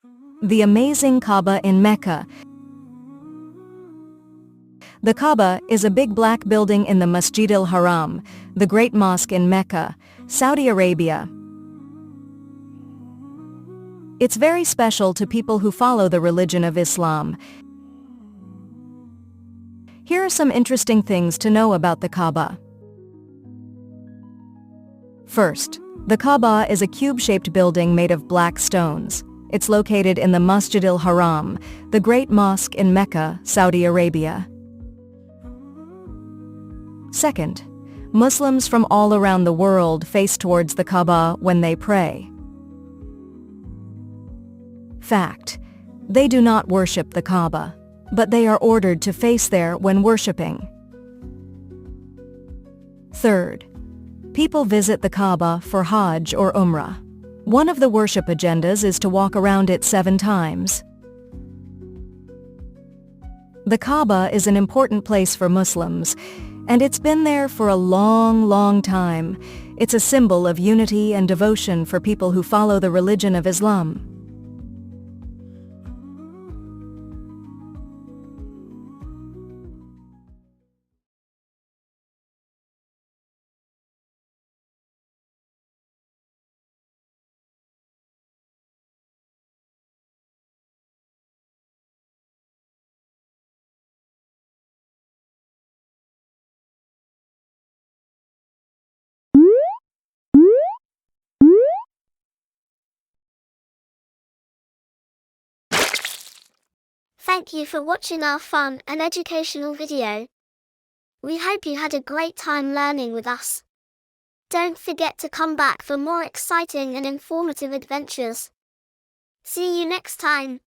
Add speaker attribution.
Speaker 1: The amazing Kaaba in Mecca. The Kaaba is a big black building in the Masjid al-Haram, the Great Mosque in Mecca, Saudi Arabia. It's very special to people who follow the religion of Islam. Here are some interesting things to know about the Kaaba. First, the Kaaba is a cube-shaped building made of black stones. It's located in the Masjid al-Haram, the Great Mosque in Mecca, Saudi Arabia. Second, Muslims from all around the world face towards the Kaaba when they pray. Fact: they do not worship the Kaaba, but they are ordered to face there when worshipping. Third, people visit the Kaaba for Hajj or Umrah. One of the worship agendas is to walk around it 7 times. The Kaaba is an important place for Muslims, and it's been there for a long, long time. It's a symbol of unity and devotion for people who follow the religion of Islam.
Speaker 2: Thank you for watching our fun and educational video. We hope you had a great time learning with us. Don't forget to come back for more exciting and informative adventures. See you next time.